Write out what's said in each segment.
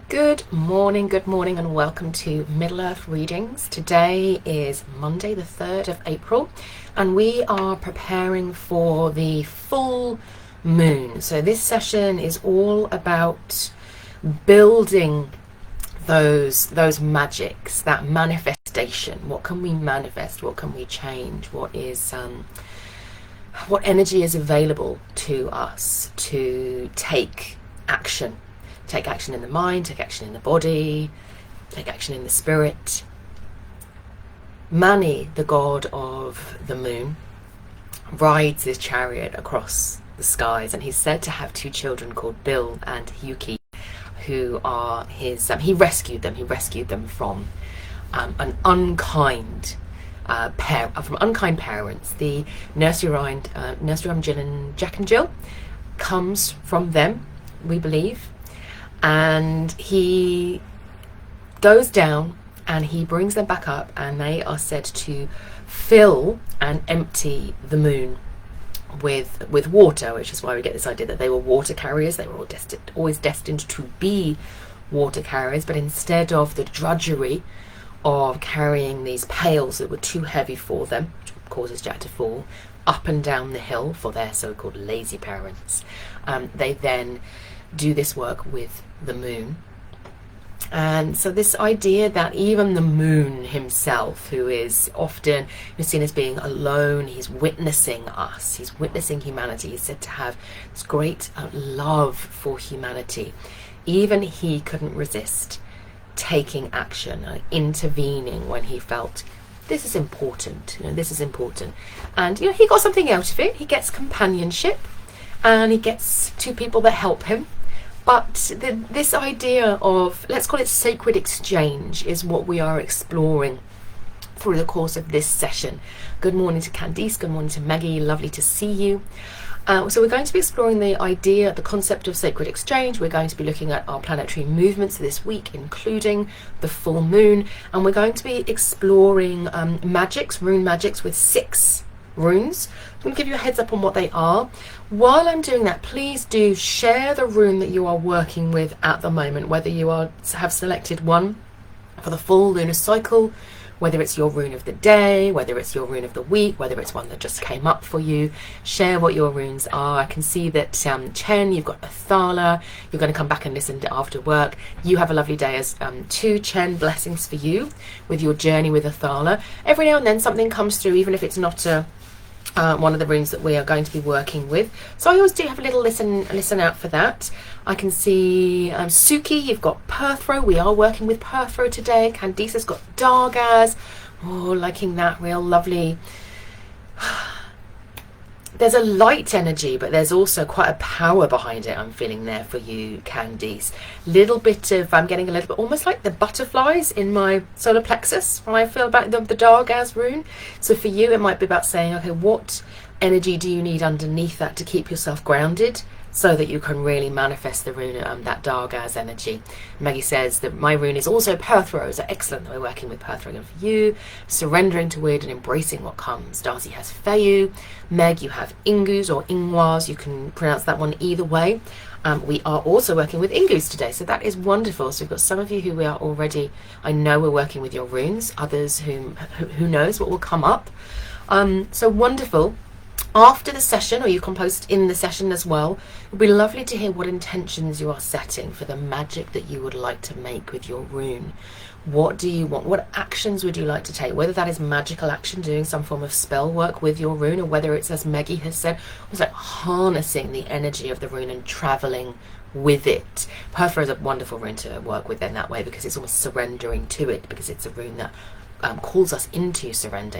Good morning, and welcome to Middle Earth Readings. Today is Monday, the 3rd of April, and we are preparing for the full moon. So this session is all about building those magics, that manifestation. What can we manifest? What can we change? What energy is available to us to take action? Take action in the mind, take action in the body, take action in the spirit. Mani, the god of the moon, rides his chariot across the skies, and he's said to have two children called Bil and Yuki, who are his. He rescued them from an unkind from unkind parents. The nursery rhyme Jill and Jack and Jill comes from them, we believe. And he goes down and he brings them back up, and they are said to fill and empty the moon with water, which is why we get this idea that they were water carriers. They were always destined to be water carriers, but instead of the drudgery of carrying these pails that were too heavy for them, which causes Jack to fall up and down the hill for their so-called lazy parents, they then do this work with the moon. And so this idea that even the moon himself, who is often seen as being alone, he's witnessing us, he's witnessing humanity, he's said to have this great love for humanity. Even he couldn't resist taking action, intervening when he felt this is important, this is important. And he got something out of it. He gets companionship, and he gets two people that help him. But this idea of, let's call it sacred exchange, is what we are exploring through the course of this session. Good morning to Candice, good morning to Maggie, lovely to see you. So we're going to be exploring the concept of sacred exchange. We're going to be looking at our planetary movements this week, including the full moon. And we're going to be exploring rune magics with 6 runes. I'm going to give you a heads up on what they are. While I'm doing that, please do share the rune that you are working with at the moment, whether you have selected one for the full lunar cycle, whether it's your rune of the day, whether it's your rune of the week, whether it's one that just came up for you. Share what your runes are. I can see that Chen, you've got Athala. You're going to come back and listen to after work. You have a lovely day as too, Chen. Blessings for you with your journey with Athala. Every now and then something comes through, even if it's not one of the runes that we are going to be working with. So I always do have a little listen out for that. I can see Suki, you've got Perthro. We are working with Perthro today. Candice has got Dargaz. Oh, liking that, real lovely. There's a light energy, but there's also quite a power behind it. I'm feeling there for you, Candice. I'm getting a little bit, almost like the butterflies in my solar plexus when I feel about the Dargaz rune. So for you, it might be about saying, okay, what energy do you need underneath that to keep yourself grounded, so that you can really manifest the rune, that Dargaz energy. Maggie says that my rune is also Perthro. So excellent that we're working with Perthro. And for you, surrendering to weird and embracing what comes. Darcy has Feyu. Meg, you have Ingus or Ingwaz. You can pronounce that one either way. We are also working with Ingus today, so that is wonderful. So we've got some of you who we are already, I know we're working with your runes, others who knows what will come up. So wonderful. After the session, or you can post in the session as well, it would be lovely to hear what intentions you are setting for the magic that you would like to make with your rune. What do you want? What actions would you like to take? Whether that is magical action, doing some form of spell work with your rune, or whether it's, as Maggie has said, it's like harnessing the energy of the rune and traveling with it. Perthro is a wonderful rune to work with in that way, because it's almost surrendering to it, because it's a rune that calls us into surrender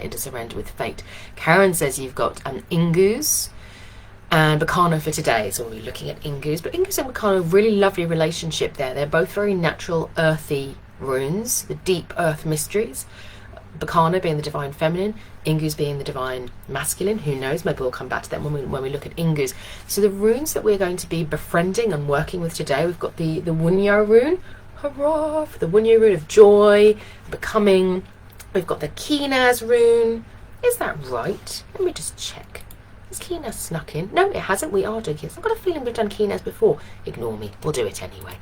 with fate. Karen says you've got Ingus and Bacano for today, so we'll be looking at Ingus. But Ingus and Bacano, really lovely relationship there. They're both very natural, earthy runes, the deep earth mysteries. Bacano being the divine feminine, Ingus being the divine masculine. Who knows? Maybe we'll come back to that when we look at Ingus. So the runes that we're going to be befriending and working with today, we've got the Wunyo rune. Hurrah for the Wunyo rune of joy, becoming. We've got the Kinaz rune. Is that right? Let me just check. Has Kinaz snuck in? No, it hasn't. We are doing Kinaz. I've got a feeling we've done Kinaz before. Ignore me. We'll do it anyway.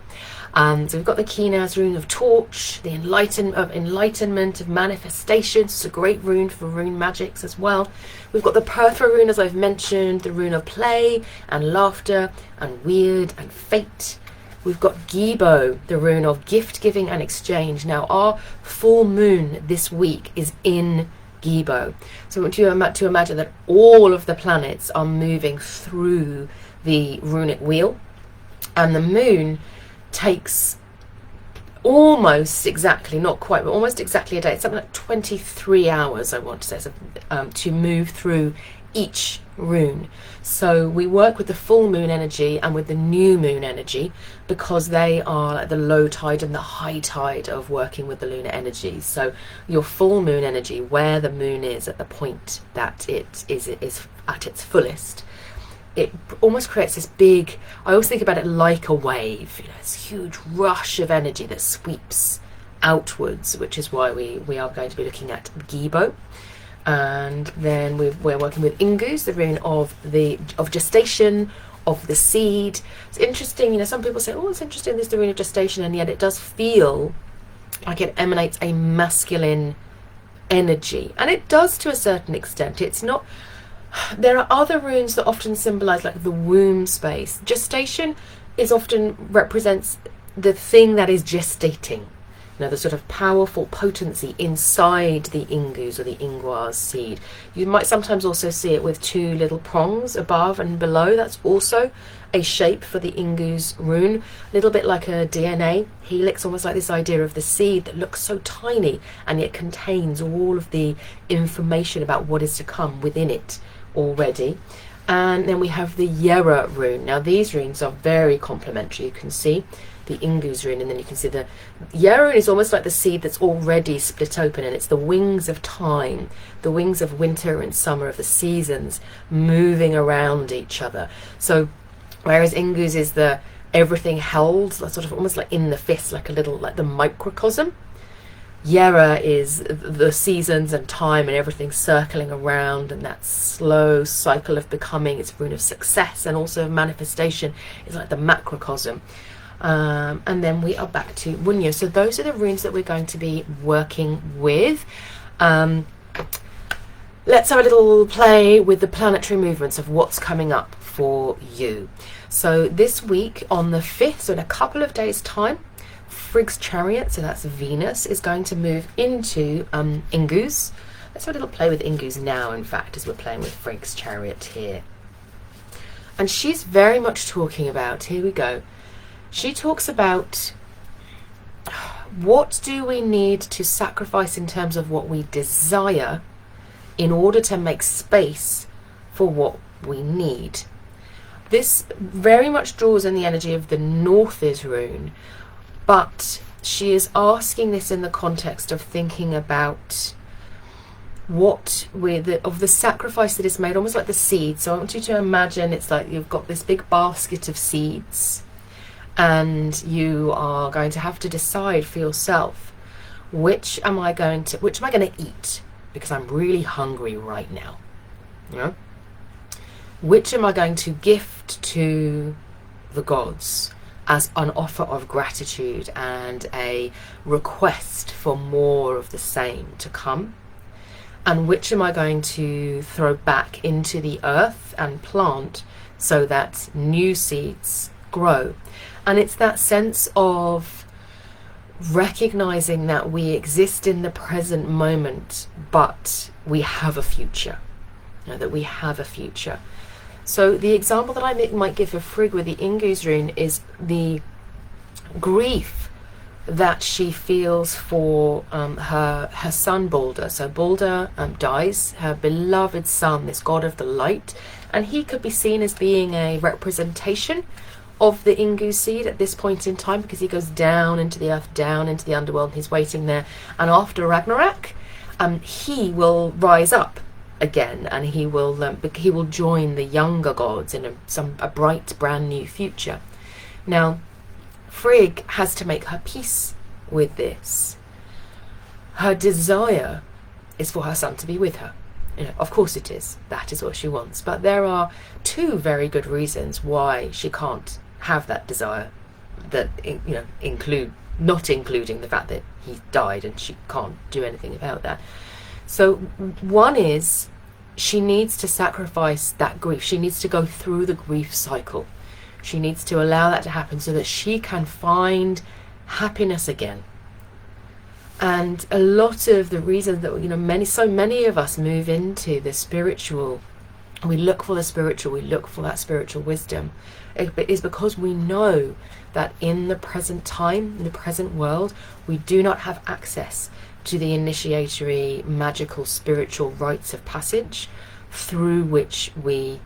So we've got the Kinaz rune of torch, the enlightenment, of manifestation. It's a great rune for rune magics as well. We've got the Perthra rune, as I've mentioned, the rune of play and laughter and weird and fate. We've got Gibo, the rune of gift giving and exchange. Now our full moon this week is in Gibo. So I want you to imagine that all of the planets are moving through the runic wheel, and the moon takes almost exactly, not quite, but almost exactly a day. It's something like 23 hours, I want to say, so, to move through each rune. So we work with the full moon energy and with the new moon energy, because they are like the low tide and the high tide of working with the lunar energy. So your full moon energy, where the moon is at the point that it is at its fullest, it almost creates this big, I always think about it like a wave, this huge rush of energy that sweeps outwards, which is why we are going to be looking at Gibo. And then we're working with Ingus, the rune of gestation, of the seed. It's interesting, some people say, oh, it's interesting, this is the rune of gestation, and yet it does feel like it emanates a masculine energy. And it does to a certain extent. It's not, there are other runes that often symbolize like the womb space. Gestation is often represents the thing that is gestating. The sort of powerful potency inside the Ingus or the Ingwar's seed. You might sometimes also see it with two little prongs above and below. That's also a shape for the Ingus rune. A little bit like a DNA helix, almost like this idea of the seed that looks so tiny and yet contains all of the information about what is to come within it already. And then we have the Yera rune. Now these runes are very complementary. You can see the Ingus rune, and then you can see the Yera is almost like the seed that's already split open, and it's the wings of time, the wings of winter and summer, of the seasons moving around each other. So whereas Ingus is the everything held, sort of almost like in the fist, like a little, like the microcosm, Yera is the seasons and time and everything circling around, and that slow cycle of becoming. It's a rune of success and also of manifestation. It's like the macrocosm. And then we are back to Wunyo. So those are the runes that we're going to be working with. Let's have a little play with the planetary movements of what's coming up for you. So this week on the 5th, so in a couple of days' time, Frigg's chariot, so that's Venus, is going to move into Ingus. Let's have a little play with Ingus now, in fact, as we're playing with Frigg's chariot here. And she's very much talking about, here we go, she talks about what do we need to sacrifice in terms of what we desire in order to make space for what we need. This very much draws in the energy of the North's rune, but she is asking this in the context of thinking about what of the sacrifice that is made, almost like the seed. So I want you to imagine it's like you've got this big basket of seeds, and you are going to have to decide for yourself, which am I going to eat because I'm really hungry right now? Which am I going to gift to the gods as an offer of gratitude and a request for more of the same to come? And which am I going to throw back into the earth and plant so that new seeds grow? And it's that sense of recognizing that we exist in the present moment, but we have a future. That we have a future. So the example that I might give for Frigg with the Ingus rune is the grief that she feels for her son Balder. So Balder dies, her beloved son, this god of the light, and he could be seen as being a representation of the Ingus seed at this point in time, because he goes down into the earth, down into the underworld, and he's waiting there. And after Ragnarok, he will rise up again, and he will join the younger gods in a bright, brand new future. Now, Frigg has to make her peace with this. Her desire is for her son to be with her. Of course it is. That is what she wants. But there are two very good reasons why she can't have that desire. that, you know, not including the fact that he died and she can't do anything about that. So one is, she needs to sacrifice that grief. She needs to go through the grief cycle. She needs to allow that to happen so that she can find happiness again. And a lot of the reason that, you know, so many of us move into the spiritual, we look for the spiritual, we look for that spiritual wisdom, is because we know that in the present time, in the present world, we do not have access to the initiatory, magical, spiritual rites of passage through which we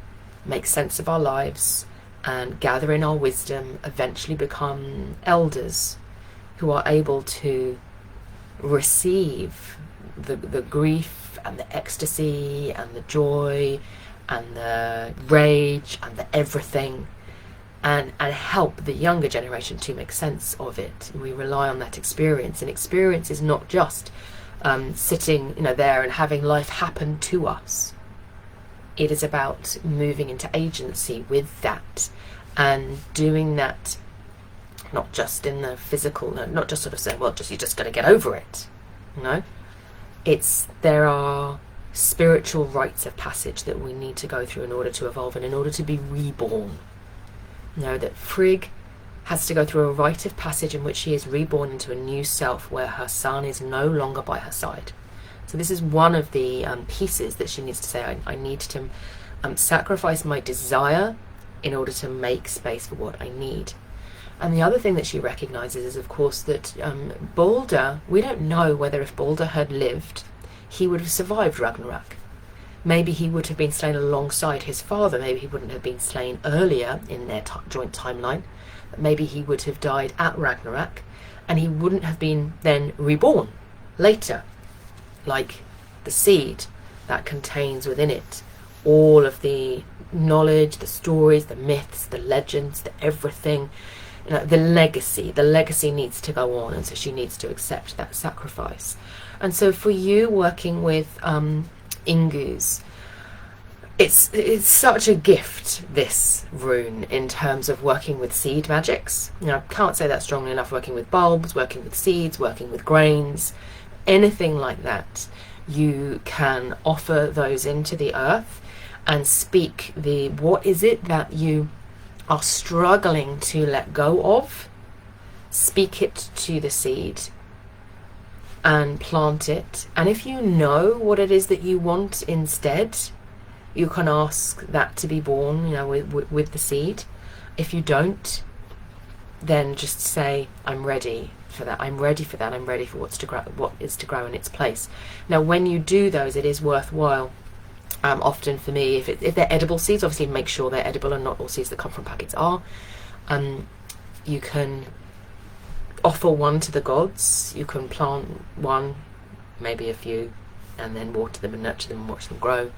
make sense of our lives and gather in our wisdom, eventually become elders who are able to receive the grief and the ecstasy and the joy and the rage and the everything, and help the younger generation to make sense of it. We rely on that experience, and experience is not just sitting, you know, there and having life happen to us. It is about moving into agency with that and doing that, not just in the physical, not just sort of saying, well, you just got to get over it. No, there are spiritual rites of passage that we need to go through in order to evolve and in order to be reborn. You know, that Frigg has to go through a rite of passage in which she is reborn into a new self where her son is no longer by her side. So this is one of the pieces that she needs to say, I need to sacrifice my desire in order to make space for what I need. And the other thing that she recognises is, of course, that Balder, we don't know whether if Balder had lived, he would have survived Ragnarok. Maybe he would have been slain alongside his father. Maybe he wouldn't have been slain earlier in their joint timeline. Maybe he would have died at Ragnarok, and he wouldn't have been then reborn later, like the seed that contains within it all of the knowledge, the stories, the myths, the legends, the everything. You know, the legacy needs to go on, and so she needs to accept that sacrifice. And so for you working with Ingus, it's such a gift, this rune, in terms of working with seed magics. You know, I can't say that strongly enough. Working with bulbs, working with seeds, working with grains, anything like that, you can offer those into the earth and speak what is it that you are struggling to let go of. Speak it to the seed and plant it, and if you know what it is that you want instead, you can ask that to be born, you know, with the seed. If you don't, then just say, I'm ready for that, I'm ready for that, I'm ready for what is to grow in its place. Now when you do those, it is worthwhile, often for me, if they're edible seeds, obviously make sure they're edible, and not all seeds that come from packets are. You can offer one to the gods, you can plant one, maybe a few, and then water them and nurture them and watch them grow,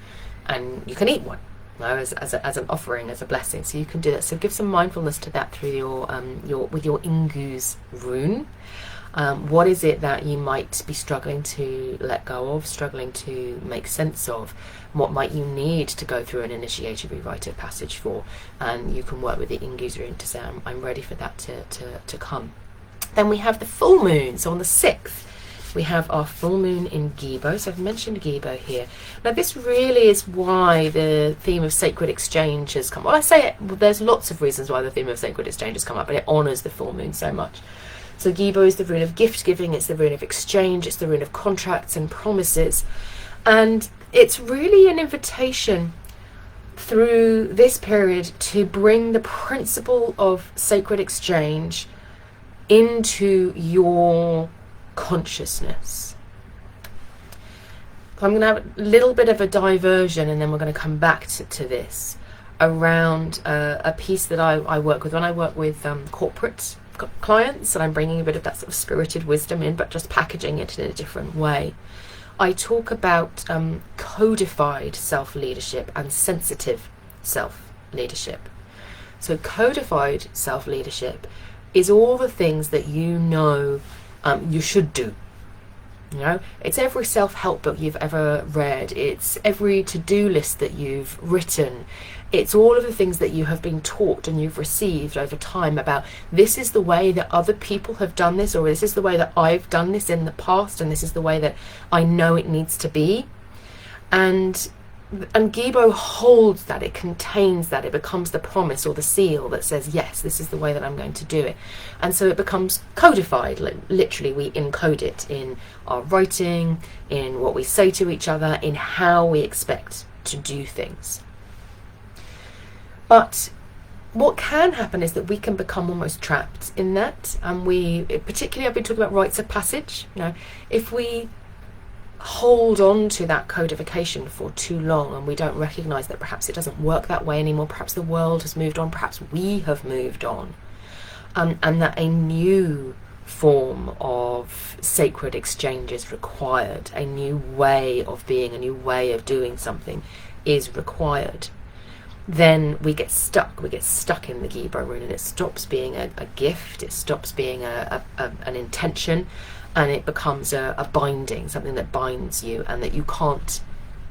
and you can eat one, you know, as an offering, as a blessing. So you can do that. So give some mindfulness to that through your Ingus rune. What is it that you might be struggling to let go of, struggling to make sense of? What might you need to go through an initiatory rite of passage for? And you can work with the Ingus rune to say, I'm ready for that to come. Then we have the full moon. So on the 6th, we have our full moon in Gibo. So I've mentioned Gibo here. Now this really is why the theme of sacred exchange has come. Well, I say it, there's lots of reasons why the theme of sacred exchange has come up, but it honours the full moon so much. So Gibo is the rune of gift giving, it's the rune of exchange, it's the rune of contracts and promises. And it's really an invitation through this period to bring the principle of sacred exchange into your consciousness. So I'm going to have a little bit of a diversion, and then we're going to come back to this around a piece that I work with. When I work with corporate clients, and I'm bringing a bit of that sort of spirited wisdom in, but just packaging it in a different way, I talk about codified self-leadership and sensitive self-leadership. So codified self-leadership is all the things that you know you should do. You know, it's every self-help book you've ever read. It's every to-do list that you've written. It's all of the things that you have been taught and you've received over time about this is the way that other people have done this, or this is the way that I've done this in the past, and this is the way that I know it needs to be. And Gibo holds that, it contains that, it becomes the promise or the seal that says, yes, this is the way that I'm going to do it. And so it becomes codified, literally we encode it in our writing, in what we say to each other, in how we expect to do things. But what can happen is that we can become almost trapped in that, and particularly I've been talking about rites of passage, if we hold on to that codification for too long and we don't recognize that perhaps it doesn't work that way anymore, perhaps the world has moved on, perhaps we have moved on, and that a new form of sacred exchange is required, a new way of being, a new way of doing something is required, then we get stuck in the Gibo rune, and it stops being a gift, it stops being an intention, and it becomes a binding, something that binds you and that you can't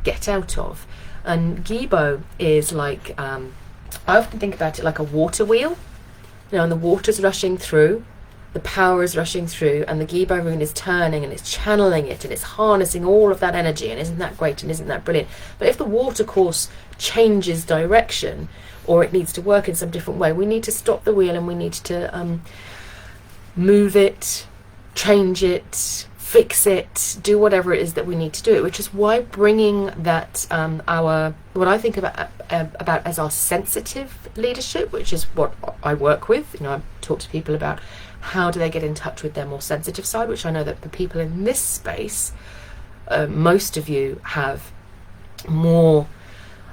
get out of. And Gibo is like, I often think about it like a water wheel, and the water's rushing through, the power is rushing through, and the Gibo rune is turning and it's channeling it and it's harnessing all of that energy, and isn't that great and isn't that brilliant? But if the water course changes direction, or it needs to work in some different way, we need to stop the wheel and we need to move it, change it, fix it, do whatever it is that we need to do it, which is why bringing that what I think about as our sensitive leadership, which is what I work with. I talk to people about how do they get in touch with their more sensitive side, which I know that the people in this space, most of you have more,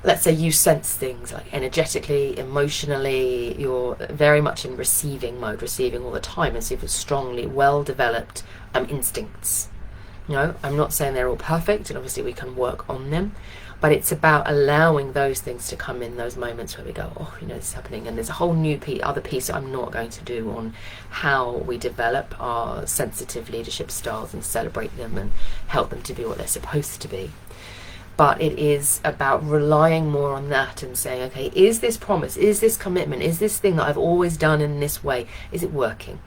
let's say you sense things like energetically, emotionally, you're very much in receiving mode, receiving all the time, and so you've strongly well-developed instincts. I'm not saying they're all perfect, and obviously we can work on them, but it's about allowing those things to come in those moments where we go, oh, this is happening. And there's a whole new other piece that I'm not going to do on how we develop our sensitive leadership styles and celebrate them and help them to be what they're supposed to be. But it is about relying more on that and saying, okay, is this promise, is this commitment, is this thing that I've always done in this way, is it working?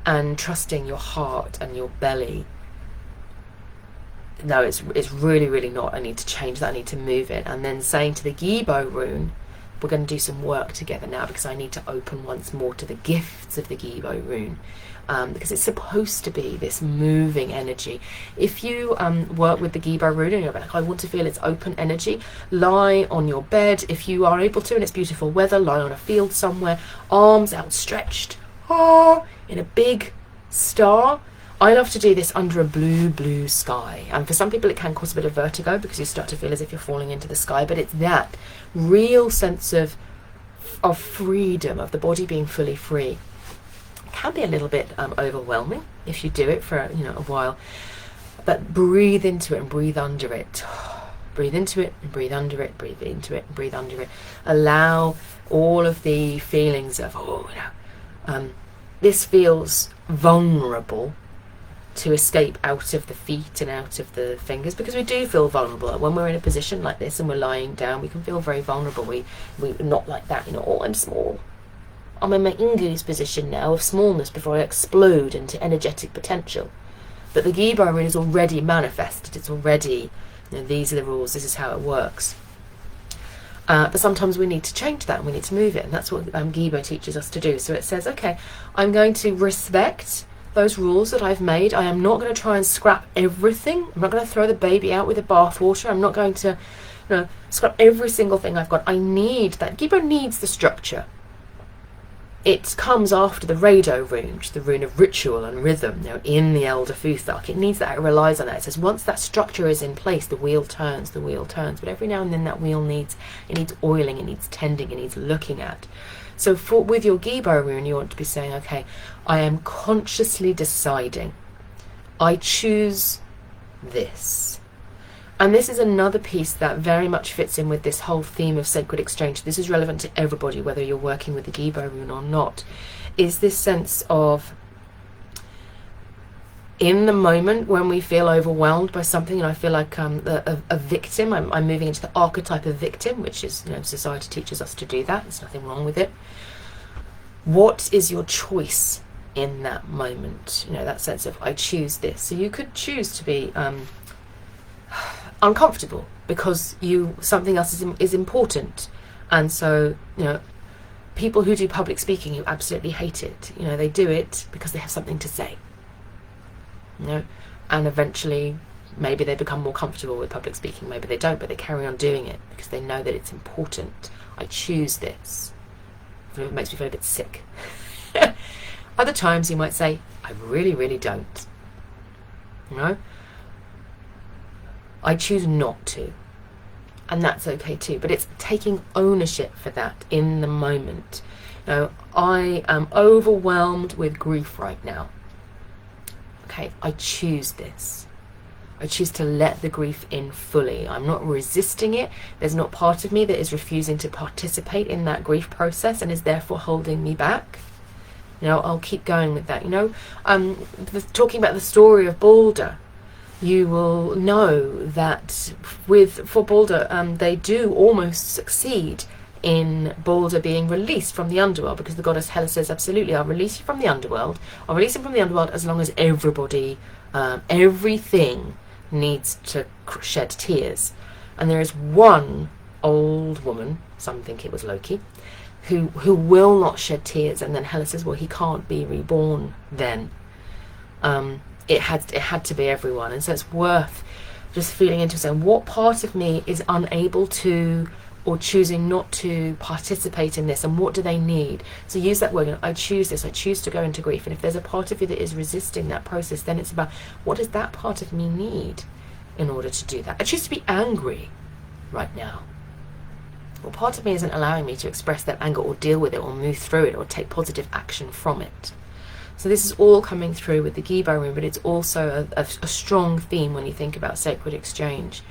And trusting your heart and your belly. No, it's really, really not. I need to change that, I need to move it. And then saying to the Gibo rune, we're going to do some work together now, because I need to open once more to the gifts of the Gibo rune. Because it's supposed to be this moving energy. If you work with the Gibo rune and you're like, I want to feel its open energy, lie on your bed if you are able to, and it's beautiful weather, lie on a field somewhere, arms outstretched, in a big star. I love to do this under a blue sky, and for some people it can cause a bit of vertigo because you start to feel as if you're falling into the sky, but it's that real sense of freedom, of the body being fully free. Can be a little bit overwhelming if you do it for a while, but breathe into it and breathe under it. Breathe into it and breathe under it, breathe into it and breathe under it. Allow all of the feelings of, this feels vulnerable, to escape out of the feet and out of the fingers, because we do feel vulnerable when we're in a position like this and we're lying down. We can feel very vulnerable. We're not like that, I'm small. I'm in my Ingu's position now of smallness before I explode into energetic potential. But the Gibo rune is already manifested. It's already, these are the rules, this is how it works. But sometimes we need to change that and we need to move it, and that's what Gibo teaches us to do. So it says, okay, I'm going to respect those rules that I've made. I am not going to try and scrap everything. I'm not going to throw the baby out with the bathwater. I'm not going to scrap every single thing I've got. I need that. Gibo needs the structure. It comes after the Rado rune, which is the rune of ritual and rhythm, in the Elder Futhark. It needs that, it relies on that. It says once that structure is in place, the wheel turns. But every now and then that wheel needs oiling, it needs tending, it needs looking at. So with your Gibo rune, you want to be saying, okay, I am consciously deciding. I choose this. And this is another piece that very much fits in with this whole theme of sacred exchange. This is relevant to everybody, whether you're working with the Gibo rune or not, is this sense of, in the moment when we feel overwhelmed by something, and I feel like a victim, I'm moving into the archetype of victim, which is, society teaches us to do that. There's nothing wrong with it. What is your choice in that moment? That sense of, I choose this. So you could choose to be uncomfortable because something else is important. And so, people who do public speaking, who absolutely hate it, they do it because they have something to say. And eventually maybe they become more comfortable with public speaking, maybe they don't, but they carry on doing it because they know that it's important. I choose this. It makes me feel a bit sick. Other times you might say, I really, really don't. I choose not to. And that's okay too, but it's taking ownership for that in the moment. I am overwhelmed with grief right now. Okay, I choose this. I choose to let the grief in fully. I'm not resisting it. There's not part of me that is refusing to participate in that grief process and is therefore holding me back. I'll keep going with that. Talking about the story of Balder, you will know that for Balder, they do almost succeed in Balder being released from the underworld, because the goddess Hela says, absolutely, I'll release you from the underworld. I'll release him from the underworld as long as everybody, everything needs to shed tears. And there is one old woman, some think it was Loki, who will not shed tears. And then Hela says, well, he can't be reborn then. It had to be everyone. And so it's worth just feeling into saying, what part of me is unable to or choosing not to participate in this, and what do they need? So use that word, I choose this, I choose to go into grief. And if there's a part of you that is resisting that process, then it's about, what does that part of me need in order to do that? I choose to be angry right now. Well, part of me isn't allowing me to express that anger or deal with it or move through it or take positive action from it. So this is all coming through with the Gibo rune, but it's also a strong theme when you think about sacred exchange.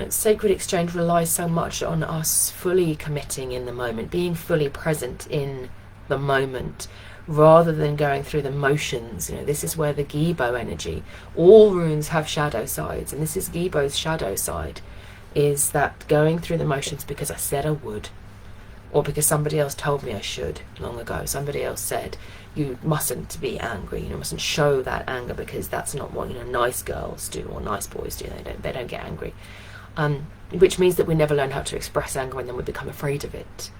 Sacred exchange relies so much on us fully committing in the moment, being fully present in the moment, rather than going through the motions. This is where the Gibo energy, all runes have shadow sides, and this is Gibo's shadow side, is that going through the motions because I said I would, or because somebody else told me I should long ago. Somebody else said, you mustn't be angry, you mustn't show that anger because that's not what nice girls do or nice boys do. They don't get angry. Which means that we never learn how to express anger, and then we become afraid of it.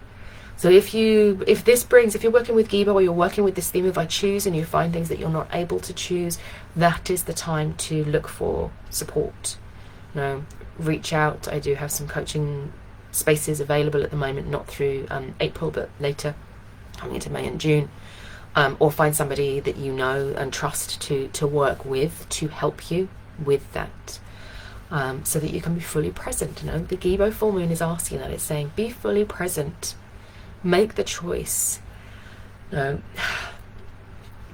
So if you're working with Gibo, or you're working with this theme of I choose, and you find things that you're not able to choose, that is the time to look for support. Reach out. I do have some coaching spaces available at the moment, not through April, but later, coming into May and June. Or find somebody that you know and trust to work with to help you with that. So that you can be fully present. The Gibo full moon is asking that. It's saying, be fully present. Make the choice.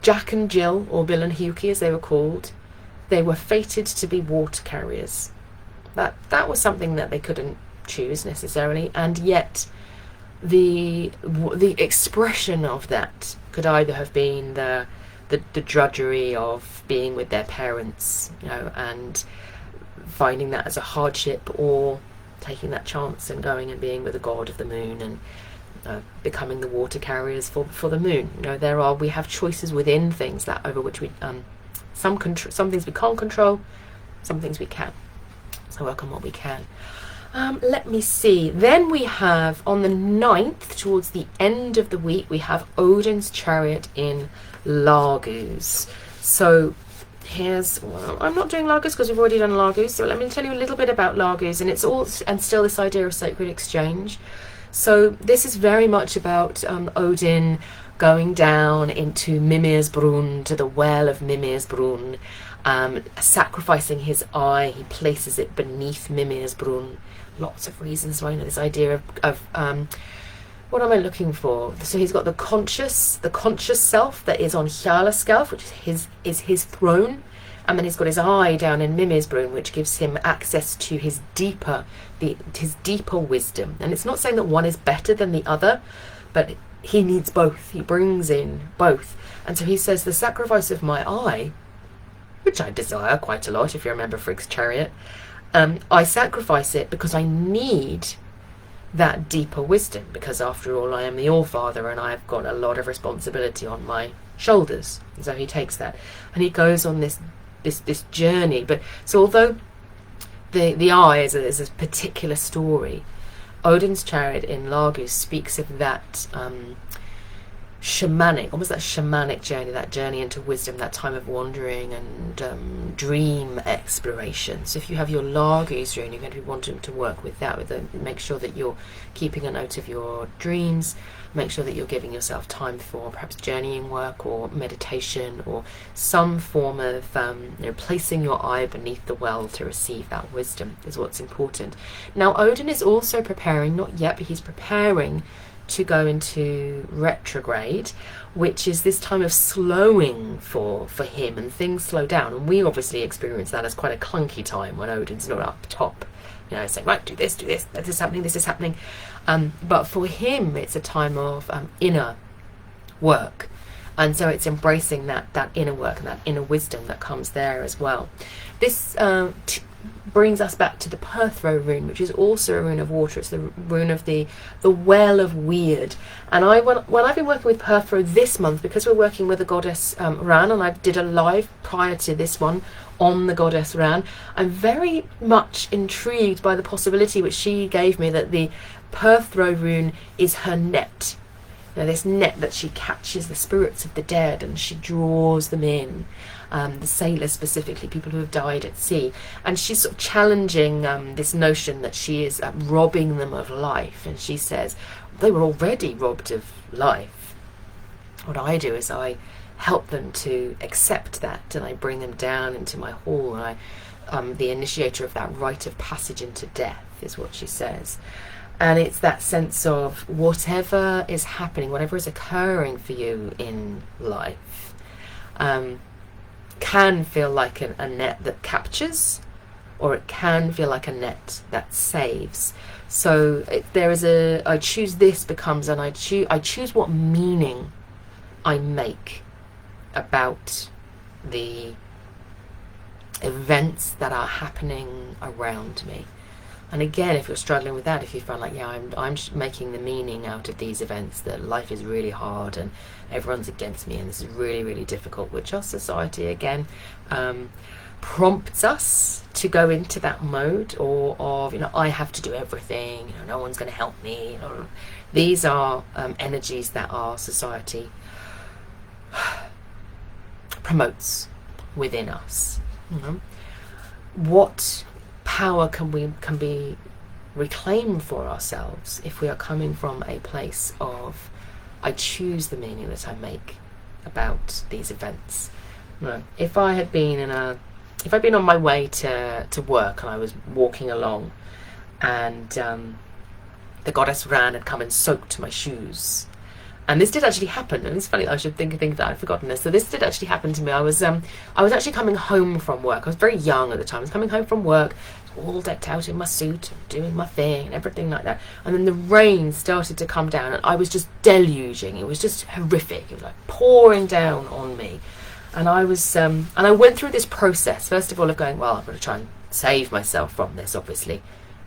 Jack and Jill, or Bill and Huki as they were called, they were fated to be water carriers. That was something that they couldn't choose necessarily, and yet the expression of that could either have been the drudgery of being with their parents, and finding that as a hardship, or taking that chance and going and being with the god of the moon and becoming the water carriers for the moon. We have choices within things that over which we some things we can't control, some things we can. So work on what we can. Let me see. Then we have on the 9th, towards the end of the week, we have Odin's chariot in Lagus. So I'm not doing Lagus because we've already done Lagus, so let me tell you a little bit about Lagus, and it's still this idea of sacred exchange. So this is very much about Odin going down into Mimir's-Brunn, to the well of Mimir's-Brunn, sacrificing his eye. He places it beneath Mimir's-Brunn. Lots of reasons why. This idea of what am I looking for? So he's got the conscious self that is on Hjalaskalf, which is his throne, and then he's got his eye down in Mimir's-Brunn, which gives him access to his deeper wisdom. And it's not saying that one is better than the other, but he needs both. He brings in both. And so he says, the sacrifice of my eye which I desire quite a lot if you remember Frigg's chariot, I sacrifice it because I need that deeper wisdom, because after all I am the All-Father and I've got a lot of responsibility on my shoulders. And so he takes that and he goes on this journey. But so although the eye is a particular story, Odin's chariot in Lagus speaks of that shamanic, almost that shamanic journey, that journey into wisdom, that time of wandering and dream exploration. So if you have your Lagus rune, you're going to be wanting to work with that. Make sure that you're keeping a note of your dreams. Make sure that you're giving yourself time for perhaps journeying work or meditation or some form of placing your eye beneath the well to receive that wisdom is what's important. Now Odin is also preparing, not yet, but he's preparing to go into retrograde, which is this time of slowing for him, and things slow down. And we obviously experience that as quite a clunky time when Odin's not up top, saying, right, do this, this is happening. But for him, it's a time of inner work. And so it's embracing that inner work and that inner wisdom that comes there as well. This brings us back to the Perthro rune, which is also a rune of water. It's the rune of the well of weird. And when I've been working with Perthro this month, because we're working with the goddess Ran, and I did a live prior to this one on the goddess Ran, I'm very much intrigued by the possibility which she gave me that the Perthro rune is her net. This net that she catches the spirits of the dead and she draws them in. The sailors specifically, people who have died at sea. And she's sort of challenging this notion that she is robbing them of life. And she says, they were already robbed of life. What I do is I help them to accept that, and I bring them down into my hall, and I'm the initiator of that rite of passage into death, is what she says. And it's that sense of whatever is happening, whatever is occurring for you in life, can feel like a net that captures, or it can feel like a net that saves. So there is I choose this becomes, and I choose what meaning I make about the events that are happening around me. And again, if you're struggling with that, if you find like, I'm making the meaning out of these events, that life is really hard and everyone's against me and this is really, really difficult, which our society, again, prompts us to go into that mode of, I have to do everything, no one's going to help me. These are energies that our society promotes within us. What power can be reclaimed for ourselves if we are coming from a place of, I choose the meaning that I make about these events. If I had been on my way to work and I was walking along and the goddess Ran had come and soaked my shoes. And this did actually happen, and it's funny, I should think that I'd forgotten this. So this did actually happen to me. I was actually coming home from work. I was very young at the time. I was coming home from work, all decked out in my suit, doing my thing and everything like that. And then the rain started to come down, and I was just deluging. It was just horrific. It was like pouring down on me. And I was, and I went through this process, first of all, of going, well, I've got to try and save myself from this, obviously.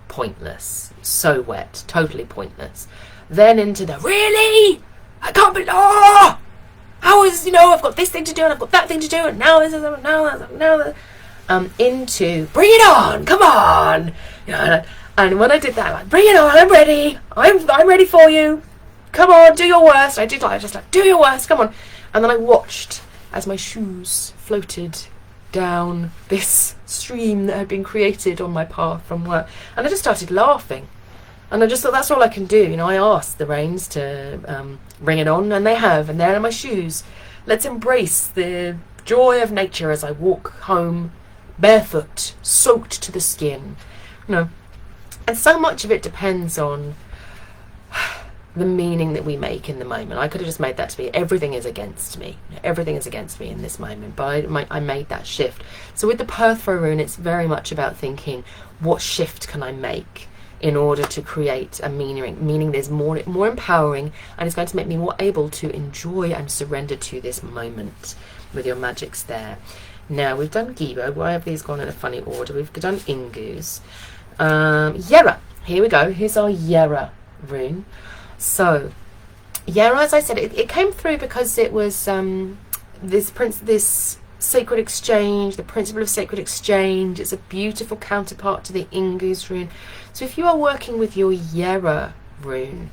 Pointless. So wet. Totally pointless. Then into the, really? I can't believe, how is, I've got this thing to do and I've got that thing to do and now this is, now into, bring it on, come on. And when I did that, like, bring it on, I'm ready. I'm ready for you. Come on, do your worst. I just like, do your worst, come on. And then I watched as my shoes floated down this stream that had been created on my path from work. And I just started laughing. And I just thought, that's all I can do. I asked the rains to bring it on, and they have, and there are my shoes. Let's embrace the joy of nature as I walk home, barefoot, soaked to the skin. And so much of it depends on the meaning that we make in the moment. I could have just made that to be, everything is against me. Everything is against me in this moment. But I made that shift. So with the Perthro rune, it's very much about thinking, what shift can I make in order to create a meaning that is more empowering, and it's going to make me more able to enjoy and surrender to this moment with your magics there. Now, we've done Gibo. Why have these gone in a funny order? We've done Ingus. Yera. Here we go. Here's our Yera rune. So, Yera, as I said, it came through because it was this sacred exchange, the principle of sacred exchange. It's a beautiful counterpart to the Ingus rune. So if you are working with your Yera rune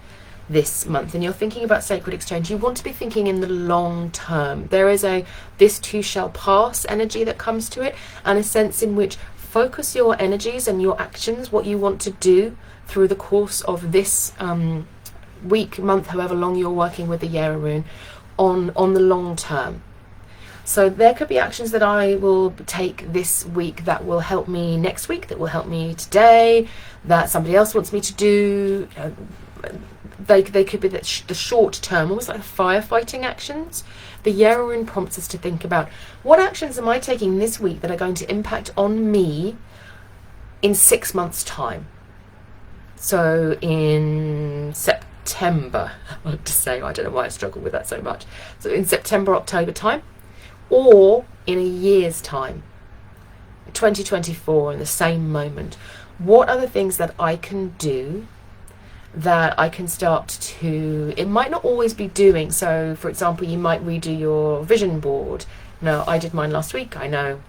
this month and you're thinking about sacred exchange, you want to be thinking in the long term. There is a this too shall pass energy that comes to it, and a sense in which focus your energies and your actions, what you want to do through the course of this week, month, however long you're working with the Yera rune, on the long term. So there could be actions that I will take this week that will help me next week, that will help me today, that somebody else wants me to do. They could be the short term, almost like firefighting actions. The Yera rune prompts us to think about, what actions am I taking this week that are going to impact on me in 6 months' time? So in September, I want to say, I don't know why I struggle with that so much. So in September, October time, or in a year's time, 2024, in the same moment, what are the things that I can do that I can start to, it might not always be doing. So for example, you might redo your vision board. No, I did mine last week. I know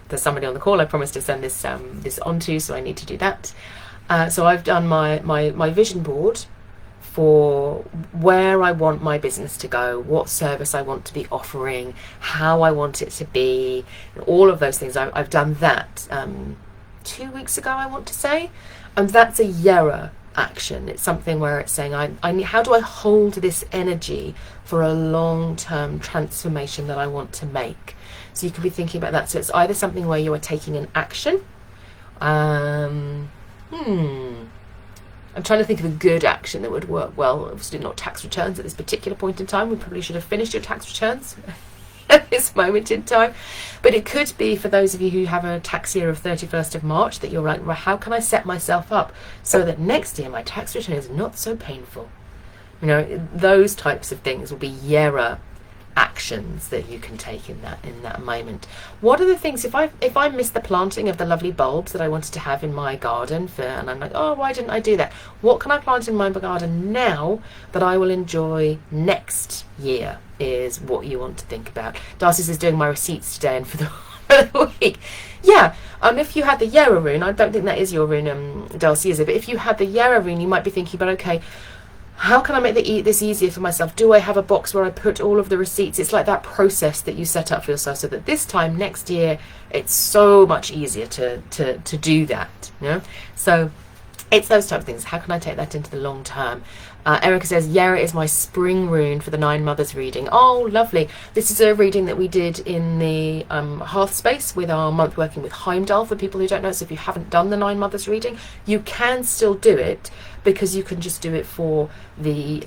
there's somebody on the call I promised to send this on to, so I need to do that. So I've done my vision board for where I want my business to go, what service I want to be offering, how I want it to be, all of those things. I've done that 2 weeks ago, I want to say, and that's a Yera action. It's something where it's saying, how do I hold this energy for a long-term transformation that I want to make? So you could be thinking about that. So it's either something where you are taking an action. I'm trying to think of a good action that would work well. Obviously not tax returns at this particular point in time. We probably should have finished your tax returns at this moment in time. But it could be for those of you who have a tax year of 31st of March that you're like, well, how can I set myself up so that next year my tax return is not so painful? You know, those types of things will be Yera actions that you can take in that moment. What are the things, if I miss the planting of the lovely bulbs that I wanted to have in my garden and I'm like, oh, why didn't I do that? What can I plant in my garden now that I will enjoy next year is what you want to think about. Darcy is doing my receipts today and for the week. Yeah, if you had the Yera rune, I don't think that is your rune, Darcy, is it? But if you had the Yera rune, you might be thinking about, okay, how can I make this easier for myself? Do I have a box where I put all of the receipts? It's like that process that you set up for yourself so that this time next year, it's so much easier to do that. You know? So it's those type of things. How can I take that into the long term? Erica says, Yera is my spring rune for the 9 Mothers reading. Oh, lovely. This is a reading that we did in the Hearth space with our month working with Heimdall, for people who don't know. So if you haven't done the 9 Mothers reading, you can still do it, because you can just do it for the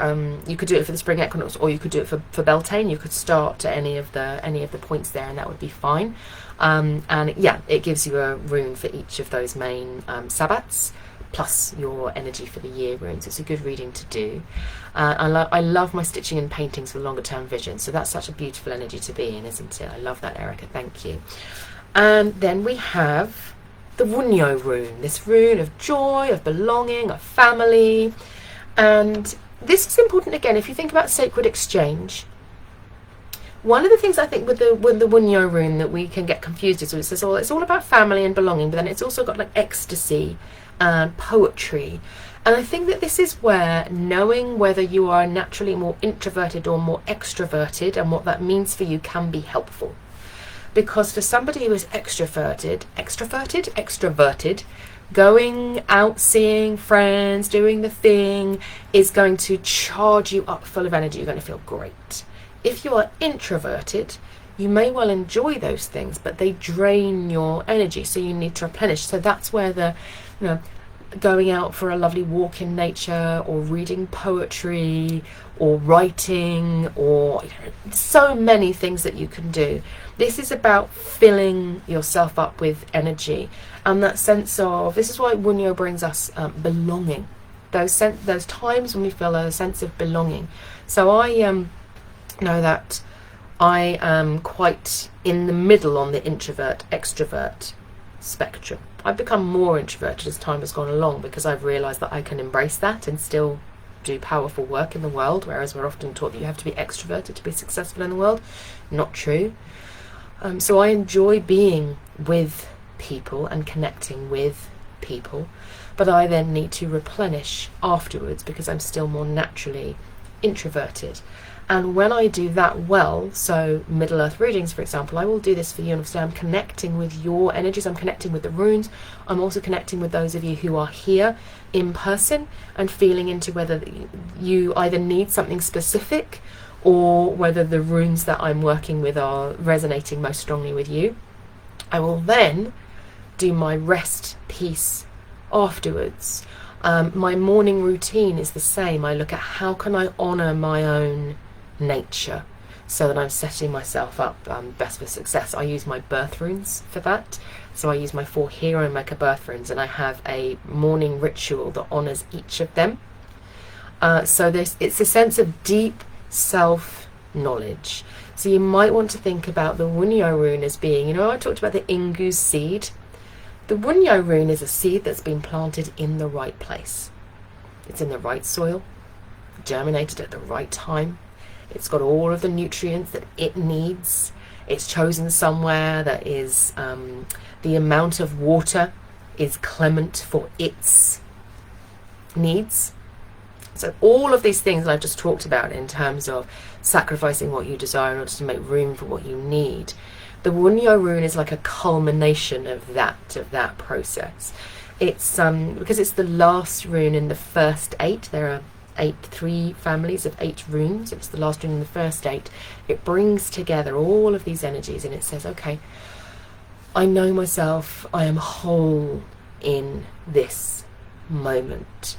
you could do it for the spring equinox, or you could do it for Beltane. You could start at any of the points there, and that would be fine. And yeah, it gives you a rune for each of those main sabbats, plus your energy for the year runes. It's a good reading to do. I love my stitching and paintings for longer term vision, so that's such a beautiful energy to be in, isn't it? I love that, Erica, thank you. And then we have the Wunyo rune, this rune of joy, of belonging, of family. And this is important again, if you think about sacred exchange. One of the things I think with the Wunyo rune that we can get confused is it says, oh, it's all about family and belonging, but then it's also got like ecstasy and poetry. And I think that this is where knowing whether you are naturally more introverted or more extroverted and what that means for you can be helpful. Because for somebody who is extroverted, going out, seeing friends, doing the thing is going to charge you up full of energy. You're going to feel great. If you are introverted, you may well enjoy those things, but they drain your energy, so you need to replenish. So that's where the, you know, going out for a lovely walk in nature, or reading poetry, or writing, or so many things that you can do. This is about filling yourself up with energy, and that sense of, this is why Wunyo brings us belonging, those times when we feel a sense of belonging. So I know that I am quite in the middle on the introvert-extrovert spectrum. I've become more introverted as time has gone along because I've realised that I can embrace that and still do powerful work in the world, whereas we're often taught that you have to be extroverted to be successful in the world. Not true. So I enjoy being with people and connecting with people, but I then need to replenish afterwards because I'm still more naturally introverted. And when I do that well, so Middle Earth readings, for example, I will do this for you, and obviously I'm connecting with your energies, I'm connecting with the runes, I'm also connecting with those of you who are here in person and feeling into whether you either need something specific or whether the runes that I'm working with are resonating most strongly with you. I will then do my rest piece afterwards. My morning routine is the same. I look at how can I honour my own nature so that I'm setting myself up best for success. I use my birth runes for that. So I use my 4 hero maker birth runes, and I have a morning ritual that honours each of them. So it's a sense of deep self-knowledge. So you might want to think about the Wunyo rune as being, I talked about the Ingu seed. The Wunyo rune is a seed that's been planted in the right place. It's in the right soil, germinated at the right time. It's got all of the nutrients that it needs. It's chosen somewhere that is, the amount of water is clement for its needs. So all of these things that I've just talked about in terms of sacrificing what you desire in order to make room for what you need, the Wunyo rune is like a culmination of that process. It's because it's the last rune in the first 8. There are 3 families of 8 runes. It's the last rune in the first 8. It brings together all of these energies, and it says, okay, I know myself, I am whole in this moment.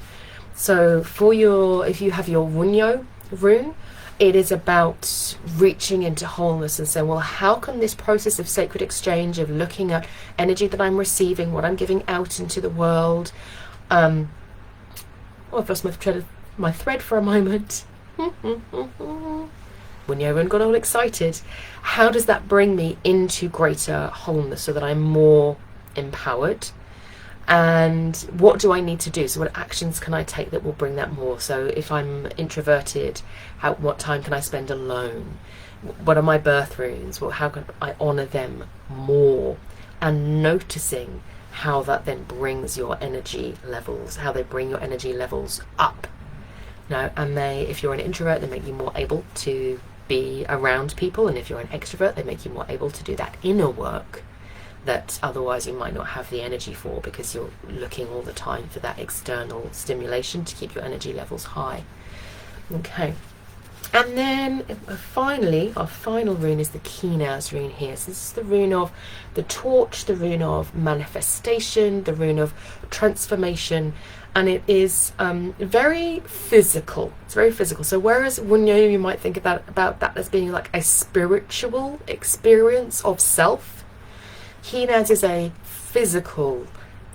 So if you have your Wunyo rune, it is about reaching into wholeness and saying, well, how can this process of sacred exchange, of looking at energy that I'm receiving, what I'm giving out into the world, I've lost my thread for a moment. Wunyo rune got all excited. How does that bring me into greater wholeness so that I'm more empowered? And what do I need to do? So what actions can I take that will bring that more? So if I'm introverted, what time can I spend alone? What are my birth runes? Well, how can I honour them more? And noticing how that then brings your energy levels, how they bring your energy levels up. And if you're an introvert, they make you more able to be around people, and if you're an extrovert, they make you more able to do that inner work that otherwise you might not have the energy for, because you're looking all the time for that external stimulation to keep your energy levels high. Okay, and then finally, our final rune is the Kinaz rune here. So this is the rune of the torch, the rune of manifestation, the rune of transformation, and it is very physical. It's very physical. So whereas Wunyo, you might think about that as being like a spiritual experience of self, Kinaz is a physical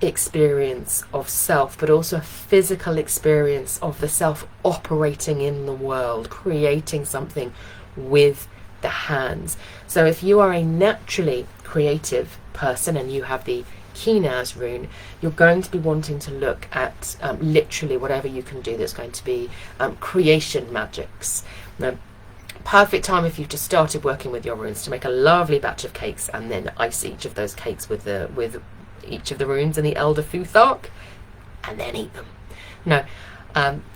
experience of self, but also a physical experience of the self operating in the world, creating something with the hands. So if you are a naturally creative person and you have the Kinaz rune, you're going to be wanting to look at literally whatever you can do that's going to be creation magics. Now, perfect time if you've just started working with your runes to make a lovely batch of cakes and then ice each of those cakes with each of the runes and the Elder Futhark, and then eat them.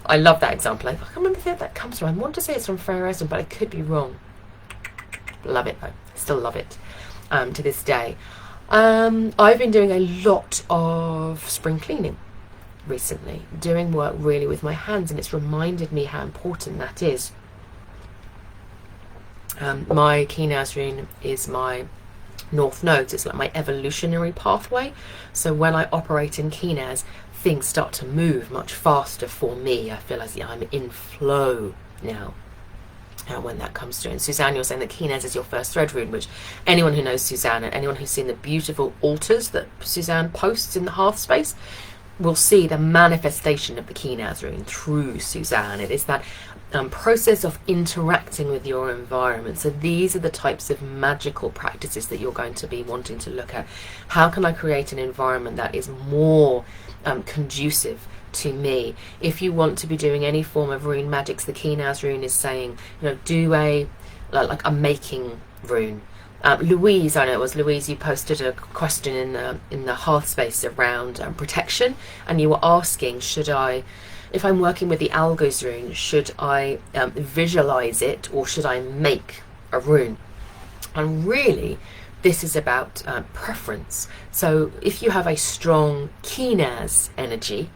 I love that example. I can't remember where that comes from. I want to say it's from Freyarism, but I could be wrong. Love it though. Still love it to this day. I've been doing a lot of spring cleaning recently, doing work really with my hands, and it's reminded me how important that is. My Kinaz rune is my North Nodes. It's like my evolutionary pathway. So when I operate in Kinaz, things start to move much faster for me. I feel as I'm in flow now. When that comes through. And Suzanne, you're saying that Kinaz is your first thread rune, which anyone who knows Suzanne and anyone who's seen the beautiful altars that Suzanne posts in the hearth space, will see the manifestation of the Kinaz rune through Suzanne. It is that process of interacting with your environment. So these are the types of magical practices that you're going to be wanting to look at. How can I create an environment that is more conducive to me? If you want to be doing any form of rune magics, the Kinaz rune is saying, do a making rune. Louise, I know it was Louise, you posted a question in the hearth space around protection, and you were asking, if I'm working with the Algos rune, should I visualize it, or should I make a rune? And really, this is about preference. So if you have a strong Kinaz energy,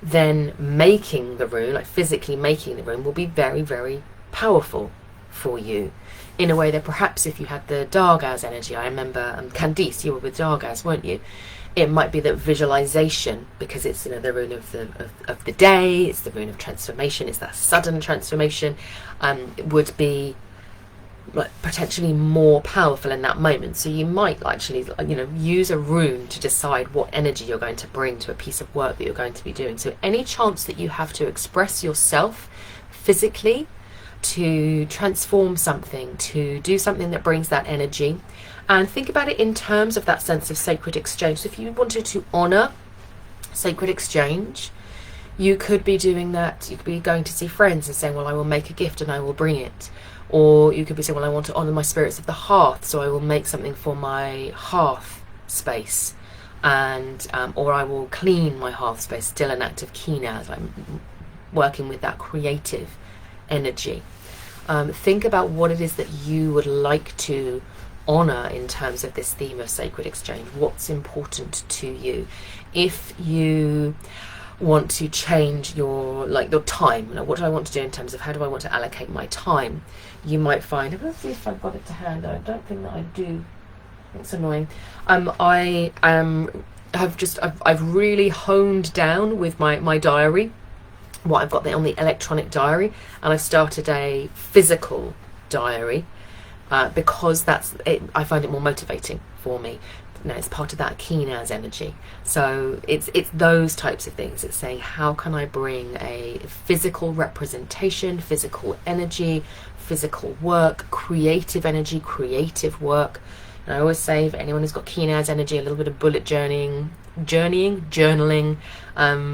then making the rune, like physically making the rune, will be very, very powerful for you. In a way that perhaps if you had the Dargaz energy, I remember Candice, you were with Dargaz, weren't you? It might be that visualization, because it's the rune of the day, it's the rune of transformation, it's that sudden transformation, would be potentially more powerful in that moment. So you might actually use a rune to decide what energy you're going to bring to a piece of work that you're going to be doing. So any chance that you have to express yourself physically, to transform something, to do something that brings that energy, and think about it in terms of that sense of sacred exchange. So if you wanted to honor sacred exchange, you could be doing that. You could be going to see friends and saying, well, I will make a gift and I will bring it. Or you could be saying, well, I want to honor my spirits of the hearth, so I will make something for my hearth space, and or I will clean my hearth space. Still an act of Kinaz. I'm working with that creative energy. Think about what it is that you would like to honor in terms of this theme of sacred exchange. What's important to you? If you want to change your time, what do I want to do in terms of how do I want to allocate my time, you might find, let's see if I've got it to hand. I don't think that I do. It's annoying. I've really honed down with my diary what I've got there on the electronic diary, and I've started a physical diary because I find it more motivating for me. It's part of that Kinaz energy. So it's those types of things. It's saying, how can I bring a physical representation, physical energy, physical work, creative energy, creative work. And I always say, if anyone who's got Kinaz energy, a little bit of bullet journaling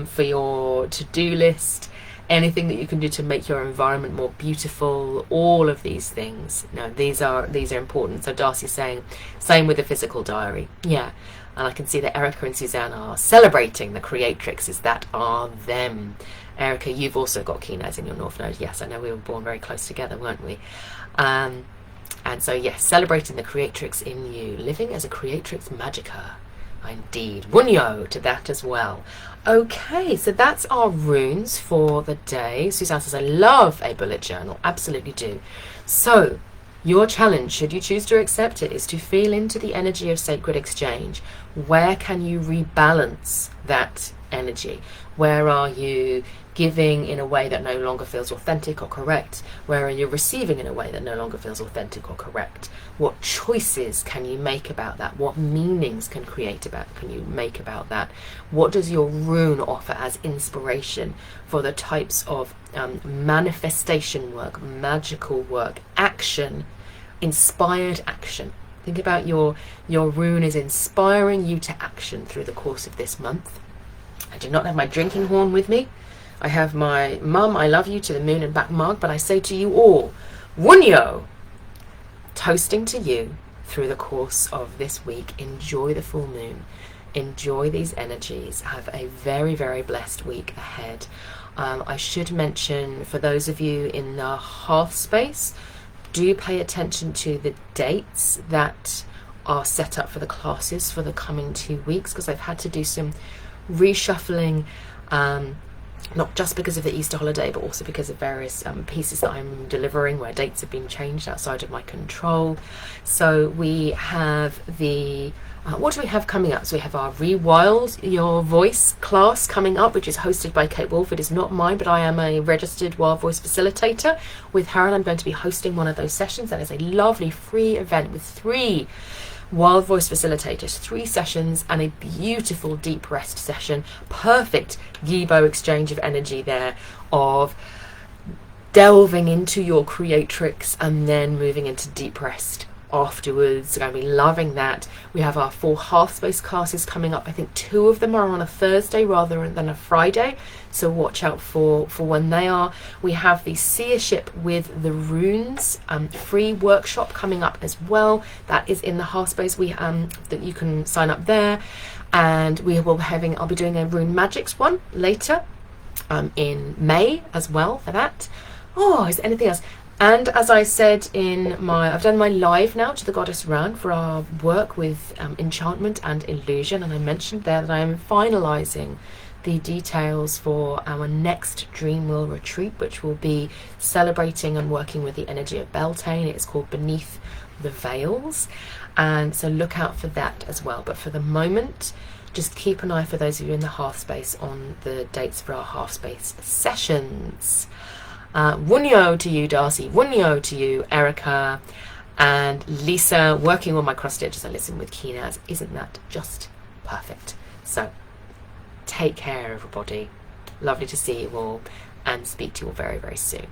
for your to-do list, anything that you can do to make your environment more beautiful, all of these things. These are important. So Darcy's saying, same with the physical diary. Yeah, and I can see that Erica and Suzanne are celebrating the creatrixes that are them. Erica, you've also got Kinaz in your North Node. Yes, I know we were born very close together, weren't we? And so, yes, celebrating the creatrix in you, living as a creatrix magica. Indeed. Wunyo to that as well. Okay, so that's our runes for the day. Suzanne says, I love a bullet journal. Absolutely do. So, your challenge, should you choose to accept it, is to feel into the energy of sacred exchange. Where can you rebalance that energy? Where are you giving in a way that no longer feels authentic or correct? Where are you receiving in a way that no longer feels authentic or correct? What choices can you make about that? What meanings can you make about that? What does your rune offer as inspiration for the types of manifestation work, magical work, action, inspired action? Think about your rune is inspiring you to action through the course of this month. I do not have my drinking horn with me. I have my mum, I love you to the moon and back mug, but I say to you all, Wunyo! Toasting to you through the course of this week. Enjoy the full moon. Enjoy these energies. Have a very, very blessed week ahead. I should mention, for those of you in the hearth space, do pay attention to the dates that are set up for the classes for the coming 2 weeks, because I've had to do some reshuffling, not just because of the Easter holiday, but also because of various pieces that I'm delivering where dates have been changed outside of my control. So we have what do we have coming up? So we have our Rewild Your Voice class coming up, which is hosted by Kate Wolf. It is not mine, but I am a registered Wild Voice facilitator with her, and I'm going to be hosting one of those sessions. That is a lovely free event with 3 Wild Voice Facilitators, 3 sessions and a beautiful deep rest session. Perfect Yibo exchange of energy there, of delving into your creatrix and then moving into deep rest afterwards. I'm going to be loving that. We have our 4 half space classes coming up. I think 2 of them are on a Thursday rather than a Friday, so watch out for when they are. We have the Seership with the runes free workshop coming up as well. That is in the half space. We that you can sign up there, and I'll be doing a rune magics one later in May as well for that. Oh, is there anything else? And as I said I've done my live now to the Goddess Run for our work with enchantment and illusion, and I mentioned there that I am finalising the details for our next Dream Wheel retreat, which will be celebrating and working with the energy of Beltane. It's called Beneath the Veils, and so look out for that as well. But for the moment, just keep an eye, for those of you in the half space, on the dates for our half space sessions. Wunyo to you, Darcy. Wunyo to you, Erica. And Lisa, working on my cross stitches I listen with Keenaz. Isn't that just perfect? So, take care, everybody. Lovely to see you all, and speak to you all very, very soon.